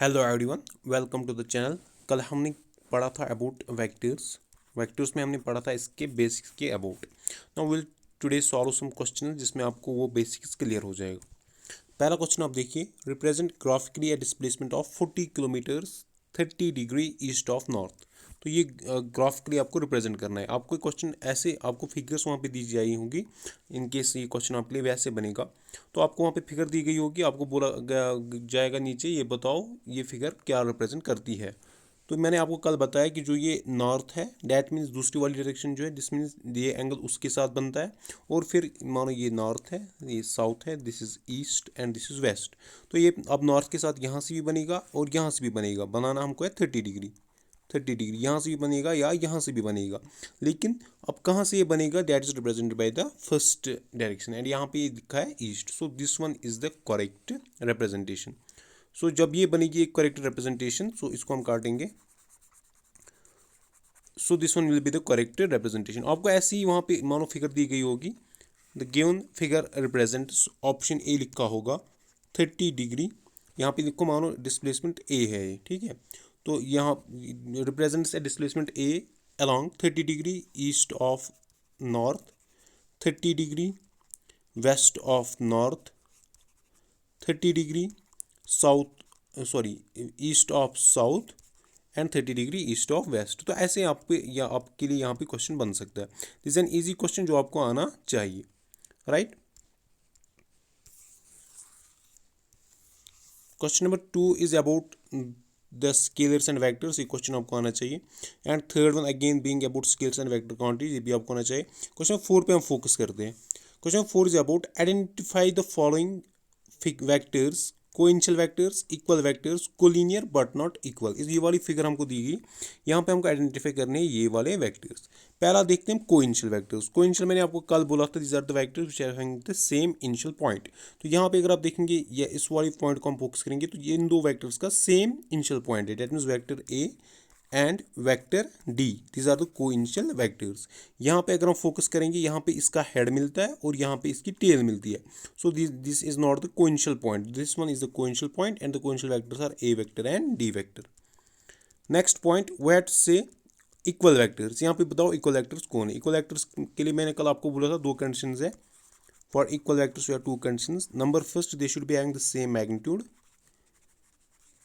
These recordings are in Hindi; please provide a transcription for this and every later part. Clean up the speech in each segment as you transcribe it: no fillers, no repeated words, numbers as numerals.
Hello everyone, welcome to the channel. कल हमने पढ़ा था अबाउट वेक्टर्स। वेक्टर्स में हमने पढ़ा था इसके बेसिक्स के about. Now will today solve some question जिसमें आपको वो बेसिक्स क्लियर हो जाएगा। पहला क्वेश्चन आप देखिए, represent graphically a displacement of 40 kilometres 30 degree east of north. तो ये ग्राफिकली आपको रिप्रेजेंट करना है। आपको क्वेश्चन ऐसे आपको फिगर्स वहाँ पे दी जाई होंगी। इन केस ये क्वेश्चन आपके लिए वैसे बनेगा तो आपको वहाँ पे फिगर दी गई होगी, आपको बोला जाएगा नीचे ये बताओ ये फिगर क्या रिप्रेजेंट करती है। तो मैंने आपको कल बताया कि जो ये नॉर्थ है डैट मीन्स दूसरी वाली डायरेक्शन जो है दिस मीन्स ये एंगल उसके साथ बनता है। और फिर मानो ये नॉर्थ है, ये साउथ है, this is east and this is west. तो ये अब नॉर्थ के साथ यहाँ से भी बनेगा और यहाँ से भी बनेगा। बनाना हमको है 30 डिग्री। 30 डिग्री यहाँ से भी बनेगा या यहाँ से भी बनेगा। लेकिन अब कहाँ से ये बनेगा, that is represented by the first direction and यहाँ पे ये लिखा है east. So this one is the correct representation. So जब ये बनेगी एक करेक्ट रिप्रेजेंटेशन, सो इसको हम काटेंगे। सो this one will be the correct representation. आपको ऐसे ही वहाँ पे मानो फिगर दी गई होगी। The given figure represents, option A लिखा होगा 30 डिग्री। यहाँ पे लिखो मानो डिस्प्लेसमेंट ए है ये, ठीक है। तो यहाँ represents a displacement a along 30 degree east of north, 30 degree west of north, 30 degree south sorry east of south and 30 degree east of west. तो ऐसे आप पे या आपके लिए यहाँ पे क्वेश्चन बन सकता है। दिस एन इजी क्वेश्चन जो आपको आना चाहिए, right. Question number 2 is about the scalars and vectors. ये क्वेश्चन आपको आना चाहिए। And third one again being about scalars and vector quantities, ये भी आपको आना चाहिए। क्वेश्चन 4 पे हम फोकस करते हैं। Question 4 is about identify the following vectors, coinitial vectors, equal vectors, collinear but not equal. इस ये वाली फिगर हमको दी गई, यहाँ पे हमको आइडेंटिफाई करने हैं ये वाले वेक्टर्स। पहला देखते हैं कोइंशियल वेक्टर्स। कोइंशियल मैंने आपको कल बोला था these are the vectors which are having the same initial point. तो यहाँ पे अगर आप देखेंगे या इस वाली पॉइंट को हम फोकस करेंगे तो ये इन दो वेक्टर्स का सेम इनिशियल पॉइंट है। That means vector A and vector D, these are the coinitial vectors. यहाँ पे अगर हम फोकस करेंगे, यहाँ पे इसका हेड मिलता है और यहाँ पे इसकी टेल मिलती है। So this is not the coinitial point, this one is the coinitial point and the coinitial vectors are A vector and D vector. Next point wait से इक्वल वेक्टर्स। यहाँ पे बताओ इक्वल वेक्टर्स कौन है। इक्वल वेक्टर्स के लिए मैंने कल आपको बोला था दो कंडीशंस है। For equal vectors, we have two conditions. Number first, they should be having the same magnitude,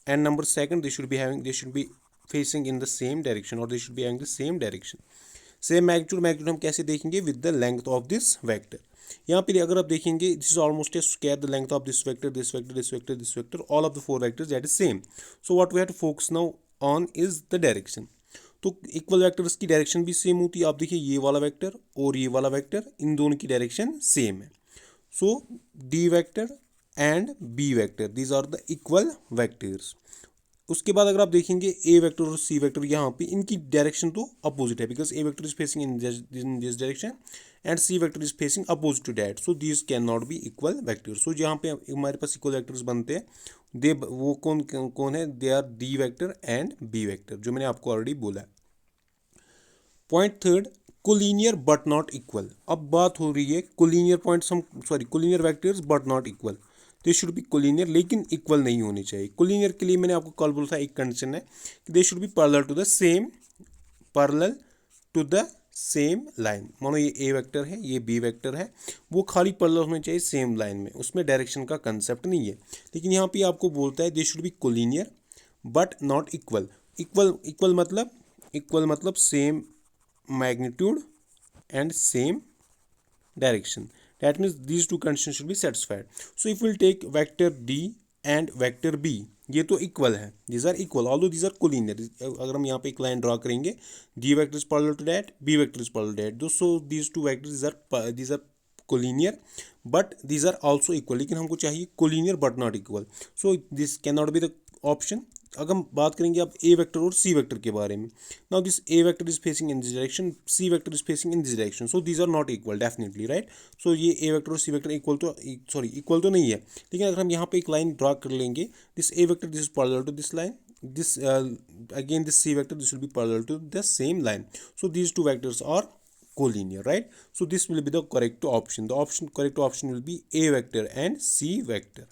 and number second, they should be facing in the same direction, or they should be having the same direction. Same magnitude हम कैसे देखेंगे, with the length of this vector. यहाँ पे अगर आप देखेंगे, this is almost a square, the length of this vector, this vector, this vector, this vector, all of the four vectors that is same. So what we have to focus now on is the direction. तो इक्वल वेक्टर्स की डायरेक्शन भी सेम होती है। आप देखिए ये वाला वेक्टर और ये वाला वेक्टर, इन दोनों की डायरेक्शन सेम है। So D vector and B vector, these are the equal vectors. उसके बाद अगर आप देखेंगे A वेक्टर और C वेक्टर, यहाँ पे इनकी डायरेक्शन तो अपोजिट है, because A vector is facing in this direction and C vector is facing opposite to that. So this can not be equal vectors. So जहाँ पे हमारे पास इक्वल वेक्टर्स बनते हैं, दे वो कौन कौन है, they are D vector and B vector, जो मैंने आपको ऑलरेडी बोला है। Point third, collinear but not equal. अब बात हो रही है कोलिनियर पॉइंट्स, हम sorry collinear vectors but not equal. They should be collinear लेकिन इक्वल नहीं होने चाहिए। कोलिनियर के लिए मैंने आपको कल बोला था एक कंडीशन है कि they should be parallel to the same, parallel to the same line. मानो ये ए वेक्टर है, ये बी वेक्टर है, वो खाली पैरेलल होने चाहिए सेम लाइन में, उसमें डायरेक्शन का कंसेप्ट नहीं है। लेकिन यहाँ पे आपको बोलता है दे should be collinear but not equal. Equal मतलब same magnitude and same direction. That means these two conditions should be satisfied. So if we'll take vector D and vector B, ये तो इक्वल है, these are equal although these are collinear. अगर हम यहाँ पे एक लाइन ड्रॉ करेंगे, D vector is parallel to that, B vector is parallel to that, so these two vectors these are collinear but these are also equal. लेकिन हमको चाहिए collinear but not equal, so this cannot be the option. अगर हम बात करेंगे अब ए वेक्टर और सी वेक्टर के बारे में, now this A vector is facing in this direction, C vector is facing in this direction, so these are not equal definitely, right. So ये ए वेक्टर और सी वेक्टर इक्वल तो नहीं है। लेकिन अगर हम यहाँ पे एक लाइन ड्रा कर लेंगे, this A vector this is parallel to this line, this again this C vector, this will be parallel to the same line, so these two vectors are collinear, right? So this will be the correct option. The correct option will be A vector and C vector.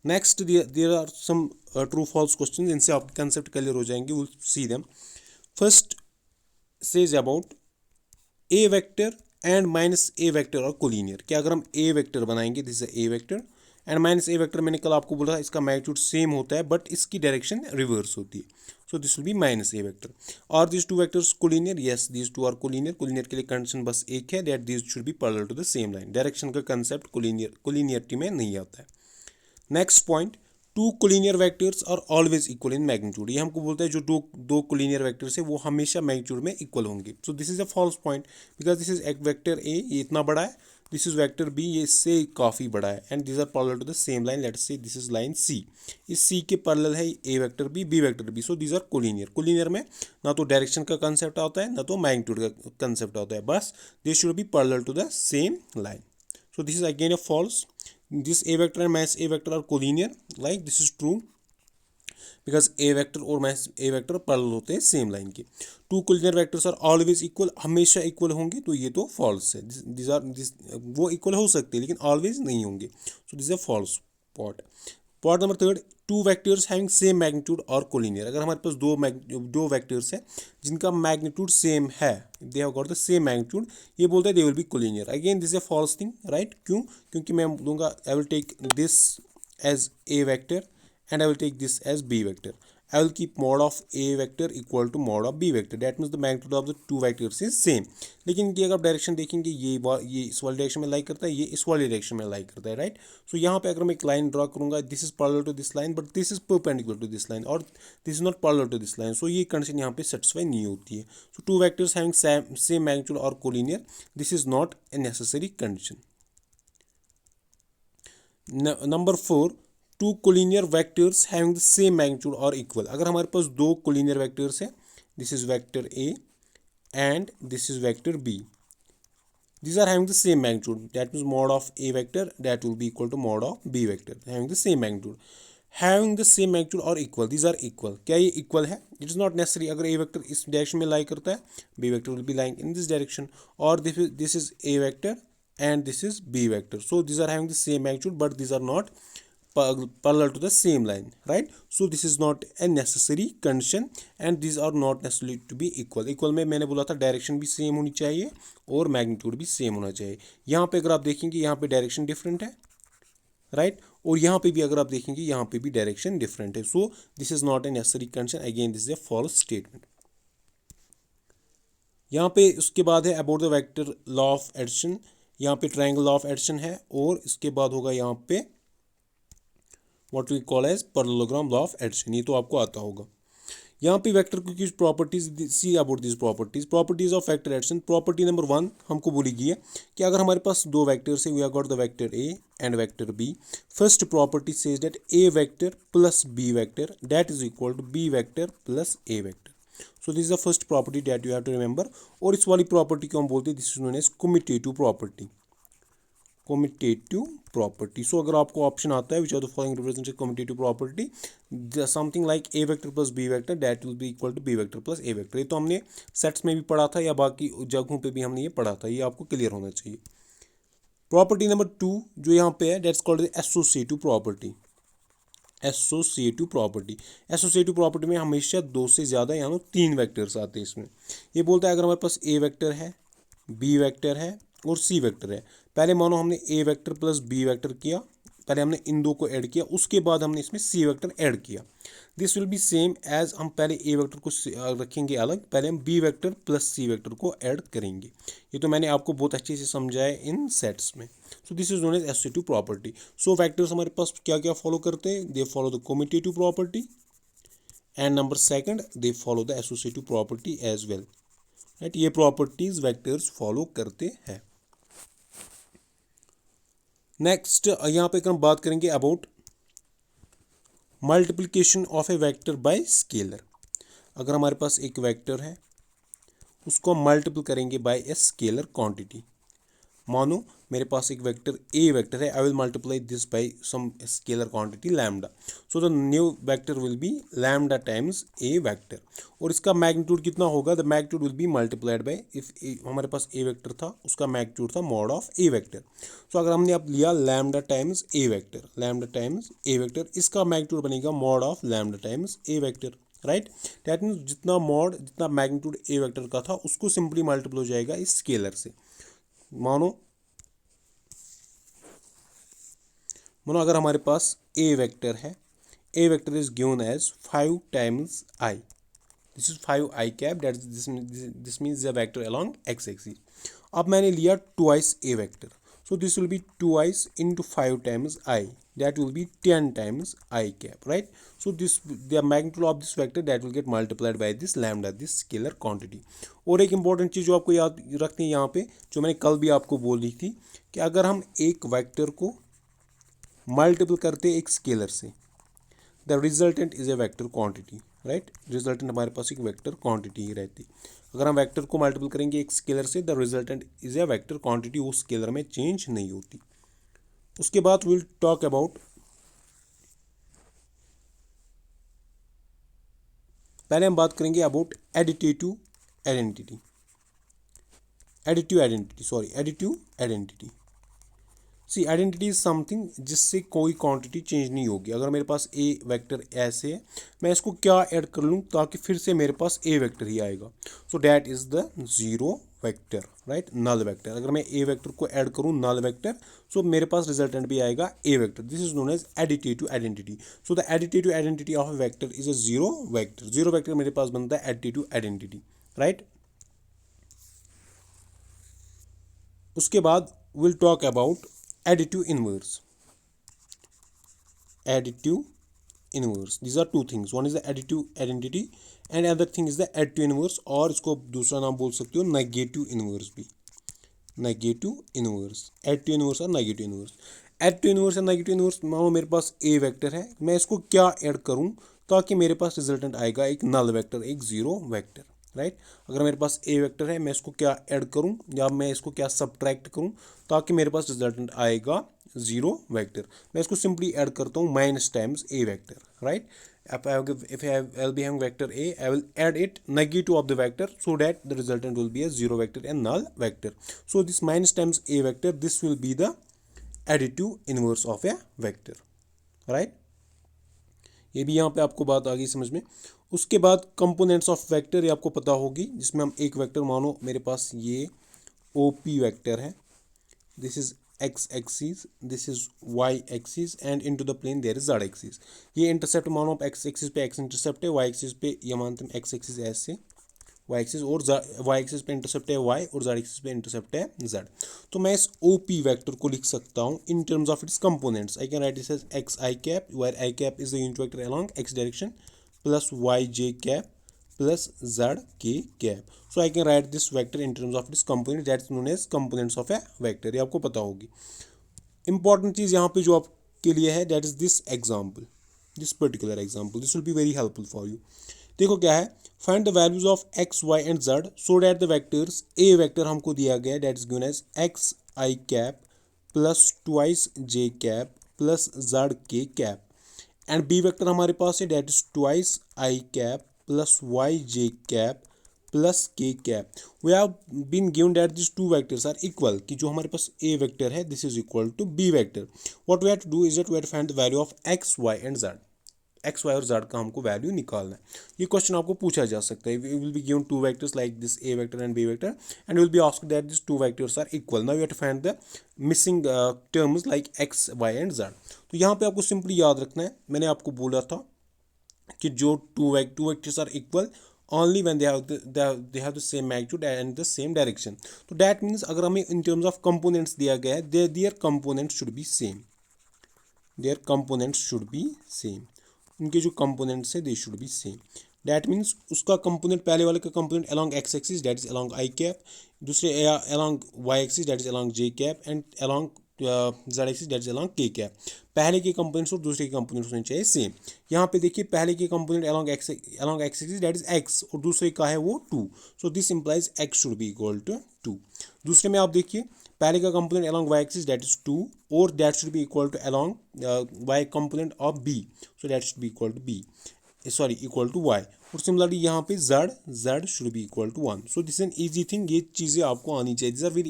Next there are some true false question, इनसे आपके कंसेप्ट क्लियर हो जाएंगे, will see them. First says about A vector and minus A vector और कोलिनियर। कि अगर हम ए वेक्टर बनाएंगे, this is A vector, and minus A vector, मैंने कल आपको बोला था इसका मैग्नीट्यूड सेम होता है बट इसकी डायरेक्शन रिवर्स होती है, so this will be minus A vector. और this two vectors collinear, yes this two are collinear. Collinear के लिए कंडीशन बस एक है, that this should be parallel to the same line. Direction का कंसेप्ट कोलिनियरिटी में नहीं आता है। Next point, two collinear vectors are always equal in magnitude. ये हमको बोलता है जो दो कोलिनियर वेक्टर्स है वो हमेशा मैग्नीट्यूड में इक्वल होंगे। So this is a false point, because this is एक वेक्टर ए, ये इतना बड़ा है, दिस इज वेक्टर बी, ये इससे काफ़ी बड़ा है, and this are parallel to the same line. Let's say this is line C, इस सी के पैरेलल है A vector B vector B, so this are collinear. Collinear में ना तो डायरेक्शन का कंसेप्ट आता है ना तो मैग्नीट्यूड का कंसेप्ट आता है, बस this should be parallel to the same line. So this is again a false. This a vector and minus a vector are collinear. Like this is true because a vector और minus a vector parallel होते हैं same line के। Two collinear vectors are always equal, हमेशा equal होंगे, तो ये तो false है। These वो equal हो सकते हैं लेकिन always नहीं होंगे, so this is a false part. Point number third, to vectors having same magnitude और कोलिनियर। अगर हमारे पास दो वेक्टर्स है जिनका मैग्नीट्यूड सेम है, they have got the same magnitude, ये बोलते हैं they will be collinear. Again this a false thing, right? क्यों? क्योंकि मैं दूंगा I will take this as A vector and I will take this as B vector. I will keep mod of a vector equal to mod of b vector. That means the magnitude of the two vectors is same. लेकिन ये अगर आप डायरेक्शन देखेंगे, ये इस वाली डायरेक्शन में लाइक करता है, ये इस वाली डायरेक्शन में लाइक करता है, राइट? सो यहाँ पे अगर मैं एक लाइन ड्रॉ करूँगा, this is parallel to this line but this is perpendicular to this line, और this is not parallel to this line, so ये कंडीशन यहाँ पे सेटिस्फाई नहीं होती है। So two vectors having same magnitude और collinear, this is not a necessary condition. Number 4, two collinear vectors having the same magnitude और इक्वल। अगर हमारे पास दो कोलिनियर वेक्टर्स है, this is vector A and this is vector B, these are having the same magnitude, that means mod of a vector that will be equal to mod of b vector, having the same magnitude or equal, these are equal। क्या ये equal है? It is not necessary। अगर a vector इस डायरेक्शन में लाई करता है, b vector will be lying in this direction, और this is a vector and this is b vector, so these are having the same magnitude but these are not parallel to the same line, right? So this is not a necessary condition and these are not necessarily to be equal। equal में मैंने बोला था डायरेक्शन भी सेम होनी चाहिए और मैग्नीट्यूड भी सेम होना चाहिए। यहाँ पे अगर आप देखेंगे यहाँ पे डायरेक्शन डिफरेंट है, राइट? और यहाँ पे भी अगर आप देखेंगे यहाँ पे भी डायरेक्शन डिफरेंट है, so this is not a necessary condition. Again this is a false statement. यहाँ पे उसके बाद है about the vector law of addition. यहाँ पे ट्रायंगल लॉ ऑफ एडिशन है और इसके बाद होगा यहाँ पे what we call as parallelogram law of addition, ये तो आपको आता होगा। यहाँ पे वेक्टर की कुछ properties, see about this properties of vector addition. Property number 1 हमको बोली गई है कि अगर हमारे पास दो वेक्टर्स है, we have got the vector A and vector B. First property says that A vector plus B vector that is equal to B vector plus A vector. So this is the first property that you have to remember. और इस वाली प्रॉपर्टी को हम बोलते हैं, this is known as commutative property. Commutative property, so अगर आपको ऑप्शन आता है which are the following represent commutative property, something like A vector plus B vector that will be equal to B vector plus A vector. ये तो हमने सेट्स में भी पढ़ा था या बाकी जगहों पे भी हमने ये पढ़ा था, ये आपको क्लियर होना चाहिए। प्रॉपर्टी नंबर 2 जो यहाँ पे है, that's called associative property. Associative property में हमेशा दो से ज़्यादा यानी 3 वेक्टर्स आते हैं इसमें। ये बोलता है अगर हमारे पास ए वेक्टर है, बी वेक्टर है और सी वेक्टर है, पहले मानो हमने ए वेक्टर प्लस बी वेक्टर किया, पहले हमने इन दो को ऐड किया, उसके बाद हमने इसमें सी वेक्टर ऐड किया, this will be same as हम पहले ए वेक्टर को रखेंगे अलग, पहले हम B vector plus C vector को ऐड करेंगे। ये तो मैंने आपको बहुत अच्छे से समझाया इन सेट्स में। So this is known as associative property. So vectors हमारे पास क्या क्या फॉलो करते हैं? They follow the commutative property and number 2 they follow the associative property as well, right? ये प्रॉपर्टीज वेक्टर्स फॉलो करते हैं। नेक्स्ट यहाँ पे हम बात करेंगे about multiplication of A vector by scalar. अगर हमारे पास एक वेक्टर है उसको हम मल्टीपल करेंगे बाय ए स्केलर क्वांटिटी। मानो मेरे पास एक वेक्टर ए वेक्टर है, I will multiply this by some scalar quantity lambda, so the new vector will be lambda times A vector, और इसका मैग्नीट्यूड कितना होगा, the magnitude will be multiplied by, if हमारे पास ए वेक्टर था उसका मैग्नीट्यूड था mod of A vector, so अगर हमने अब लिया lambda times A vector, lambda times A vector, इसका मैग्नीट्यूड बनेगा mod of lambda times A vector, right. That means जितना मैग्नीट्यूड ए वेक्टर का था उसको सिंपली मल्टीपल हो जाएगा इस स्केलर से। मानो अगर हमारे पास ए वेक्टर है, A vector is given as 5 times I, this is 5 I cap, that this means the vector along X axis. अब मैंने लिया twice A vector, so this will be twice into 5 times I, that will be 10 times I cap, right? So this the magnitude of this vector that will get multiplied by this lambda, this scalar quantity। और एक इंपॉर्टेंट चीज़ जो आपको याद रखनी है यहाँ पे, जो मैंने कल भी आपको बोली थी, कि अगर हम एक वेक्टर को मल्टीपल करते एक स्केलर से, the resultant is A vector quantity, right. Resultant हमारे पास एक वेक्टर क्वांटिटी ही रहती। अगर हम वेक्टर को मल्टीपल करेंगे एक स्केलर से, the resultant is A vector quantity, वो स्केलर में चेंज नहीं होती। उसके बाद विल टॉक अबाउट, पहले हम बात करेंगे about additive identity, additive identity. See identity is something जिससे कोई क्वांटिटी चेंज नहीं होगी। अगर मेरे पास ए वेक्टर ऐसे है, मैं इसको क्या ऐड कर लूँ ताकि फिर से मेरे पास ए वेक्टर ही आएगा, so that is the zero vector, right, null vector. अगर मैं ए वेक्टर को ऐड करूँ नल वेक्टर, सो मेरे पास रिजल्टेंट भी आएगा A vector, this is known as additive identity. So the additive identity of A vector is a zero vector, zero vector मेरे पास बनता है एडिटिव आइडेंटिटी, राइट। उसके बाद will talk about additive inverse, these are two things, one is the additive identity and other thing is the additive inverse, और इसको दूसरा नाम बोल सकते हो नेगेटिव इनवर्स भी, नेगेटिव इनवर्स, एडिटिव इनवर्स और नेगेटिव इनवर्स। एडिटिव इनवर्स और नेगेटिव इनवर्स, मानो मेरे पास ए वेक्टर है, मैं इसको क्या ऐड करूं ताकि मेरे पास रिजल्टेंट आएगा एक नल वेक्टर, एक जीरो वेक्टर, राइट। अगर मेरे पास ए वेक्टर है, मैं इसको क्या ऐड करूं या मैं इसको क्या सब्ट्रैक्ट करूं ताकि मेरे पास रिजल्टेंट आएगा जीरो वेक्टर। मैं इसको सिंपली ऐड करता हूं minus times A vector, right. if I'll be having vector a, I will add it negative of the vector so that the resultant will be a zero vector and null vector. So this minus times a vector, this will be the additive inverse of a vector, right? ये भी यहाँ पे आपको बात आ गई समझ में। उसके बाद कंपोनेंट्स ऑफ वेक्टर, ये आपको पता होगी, जिसमें हम एक वेक्टर, मानो मेरे पास ये ओ पी वेक्टर है, this is X axis, this is Y axis and into the plane there is Z axis. ये इंटरसेप्ट मानो आप एक्स एक्सिस पे एक्स इंटरसेप्ट है, वाई एक्सिस पे ये मानते हैं एक्स एक्सिस ऐसे वाई एक्सिस, और वाई एक्सिस पे इंटरसेप्ट है वाई और जेड एक्सिस पे इंटरसेप्ट है जेड। तो मैं इस ओ पी वैक्टर को लिख सकता हूँ in terms of its components. I can write this as X I cap, where I cap is the unit vector along X direction, plus Y J cap plus z k cap. So I can write this vector in terms of its component, that's known as components of a vector, ये आपको पता होगी। इंपॉर्टेंट चीज़ यहाँ पे जो आपके लिए है, that is this example, this particular example, this will be very helpful for you। देखो क्या है, find the values of x, y and z so that the vectors, a vector हमको दिया गया है, that is given as x I cap plus twice j cap plus z k cap, and b vector हमारे पास है, that is twice I cap plus y j cap plus k cap। we have been given that these two vectors are equal, कि जो हमारे पास a vector है this is equal to b vector। what we have to do is that we have to find the value of x, y and z, x, y और z का हमको वैल्यू निकालना है। ये क्वेश्चन आपको पूछा जा सकता है, we will be given two vectors like this a vector and b vector and will be asked that these two vectors are equal, now you have to find the missing terms like x, y and z। तो यहाँ पे आपको सिंपली याद रखना है, मैंने आपको बोला था कि जो two vectors are equal only when they have the same magnitude and the same direction। तो that means अगर हमें in terms of components दिया गया है, their components should be same, their components should be same, उनके जो components है they should be same। that means उसका component, पहले वाले का component along x axis that is along I cap, दूसरे along y axis that is along j cap and along Z axis that is along के कैप। पहले के कंपोनेंट्स और दूसरे के कंपोनेंट्स होने चाहिए सेम। यहाँ पे देखिए पहले के component along X axis that is X और दूसरे का है वो 2, so this implies X should be equal to 2। दूसरे में आप देखिए पहले का component along Y axis that is 2 और that should be equal to along Y component of B, so that should be equal to B, sorry equal to Y. और सिमिलरली यहाँ पे Z should be equal to 1। So this an easy thing, ये चीज़ें आपको आनी चाहिए, this are very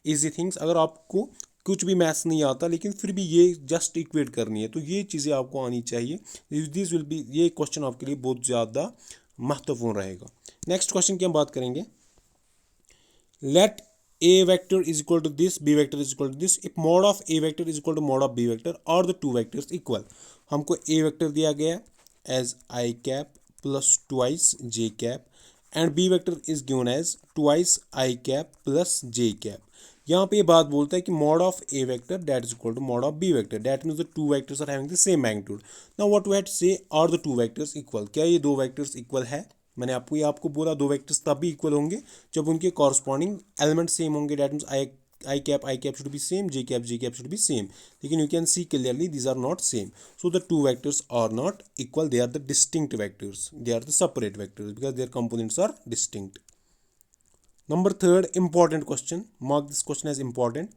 easy things. अगर आपको कुछ भी मैथ्स नहीं आता लेकिन फिर भी ये जस्ट इक्वेट करनी है तो ये चीज़ें आपको आनी चाहिए। दिस विल बी, ये क्वेश्चन आपके लिए बहुत ज़्यादा महत्वपूर्ण रहेगा। नेक्स्ट क्वेश्चन की हम बात करेंगे। Let a vector is equal to this, b vector is equal to this, if mod of a vector is equal to mod of b vector or the two vectors equal। हमको a vector दिया गया as I cap plus twice j cap and b vector is given as twice I cap plus j cap। यहाँ पे ये बात बोलता है कि mod of a vector that is equal to mod of b vector, that means the two vectors are having the same magnitude। now what we have to say, are the two vectors equal, क्या ये दो vectors equal है? मैंने आपको बोला दो वेक्टर्स तब भी इक्वल होंगे जब उनके कॉरस्पॉन्डिंग एलिमेंट सेम होंगे, that means I cap should be same, J cap should be same. लेकिन you can see clearly these are not same, so the two vectors are not equal, they are the distinct vectors, they are the separate vectors because their components are distinct. Number third important question, mark this question as important.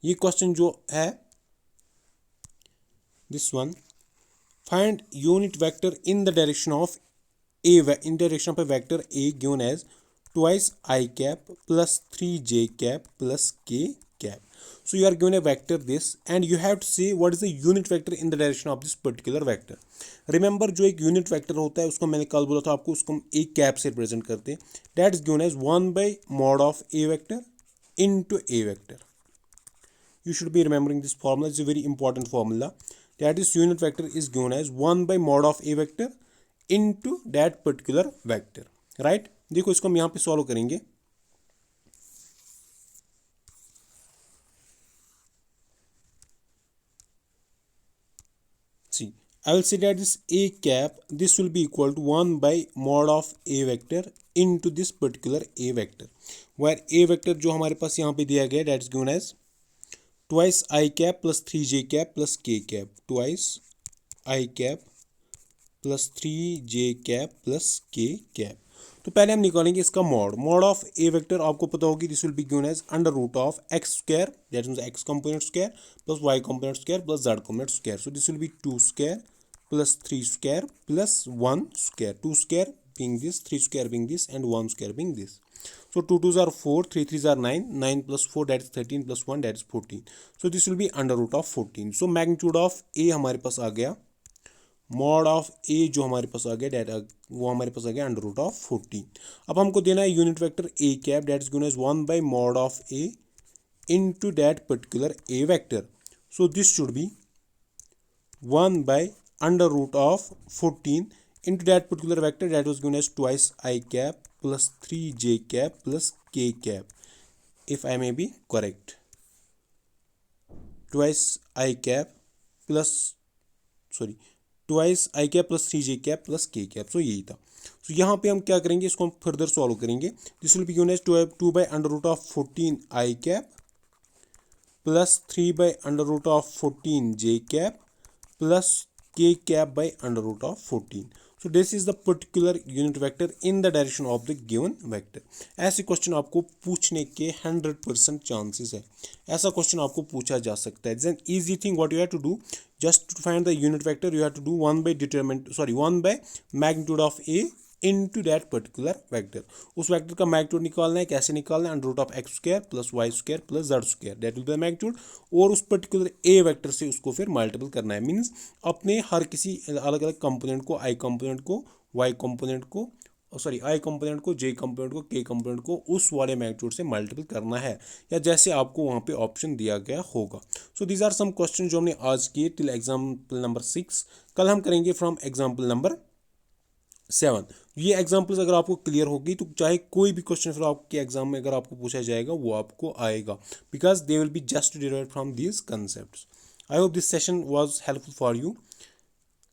ये क्वेश्चन जो है this one, find unit vector in the direction of in direction of a vector a given as twice I cap plus 3j cap plus k cap। so you are given a vector this and you have to say what is the unit vector in the direction of this particular vector। remember जो एक unit vector होता है उसको मैंने कल बोला था आपको, उसको हम एक कैप से रिप्रेजेंट करते हैं, that is given as 1 by mod of a vector into a vector। you should be remembering this formula, it's a very important formula, that is unit vector is given as 1 by mod of a vector into that particular vector, right। देखो इसको हम यहाँ पे सॉल्व करेंगे। see I will say that this a cap, this will be equal to 1 by mod of a vector into this particular a vector, where a vector जो हमारे पास यहाँ पे दिया गया that is given as twice I cap plus 3j cap plus k cap, twice I cap plus 3j cap plus k cap. तो पहले हम निकालेंगे इसका मॉड ऑफ ए वेक्टर, आपको पता होगी this will be given as under root of X square, that means X component square plus Y component square plus Z component square. So this will be 2 square plus 3 square plus 1 square, 2 square being this, 3 square being this and 1 square being this। so 2 2s are 4, 3 3s are 9, 9 plus 4 that is 13 plus 1 that is 14। so this will be under root of 14। so magnitude of a हमारे पास आ गया, मॉड ऑफ ए जो हमारे पास आ गया डेट वो हमारे पास आ गया अंडर रूट ऑफ 14। अब हमको देना है unit vector A cap that is given as 1 by mod of A into that particular A vector. So this should be 1 by under root of 14 into that particular vector that was given as twice I cap plus 3j cap plus k cap, if I may be correct, twice I cap plus sorry twice I cap plus 3j cap plus k cap। सो यही था। सो यहाँ पे हम क्या करेंगे, इसको हम फर्दर सॉल्व करेंगे। This will be given as 2 by under root of 14 I cap plus 3 by under root of 14 j cap plus k cap by under root of 14। so this is the particular unit vector in the direction of the given vector। ऐसे क्वेश्चन आपको पूछने के 100% चांसेस है, ऐसा क्वेश्चन आपको पूछा जा सकता है। It's an easy thing, what you have to do, just to find the unit vector you have to do 1 by magnitude of a into that particular vector। उस वेक्टर का मैग्नीट्यूड निकालना है, कैसे निकालना है, under root of X square plus Y square plus Z square, that will be the magnitude, और उस पर्टिकुलर ए वेक्टर से उसको फिर मल्टीपल करना है। मींस अपने हर किसी अलग अलग कंपोनेंट को, आई कंपोनेंट को, वाई कंपोनेंट को, सॉरी आई कंपोनेंट को, जे कंपोनेंट को, के कंपोनेंट को उस वाले मैग्नीट्यूड से मल्टीपल करना है, या जैसे आपको वहाँ पे ऑप्शन दिया गया होगा। So these are some question जो हमने आज किए टिल एग्जाम्पल नंबर 6। कल हम करेंगे फ्रॉम एग्जाम्पल नंबर 7। ये एग्जाम्पल्स अगर आपको क्लियर होगी तो चाहे कोई भी क्वेश्चन फिर आपके एग्जाम में अगर आपको पूछा जाएगा वो आपको आएगा, because they will be just derived from these concepts. I hope this session was helpful for you.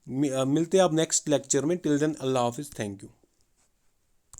मिलते हैं आप नेक्स्ट लेक्चर में, टिल देन अल्लाह हाफिज़, थैंक यू।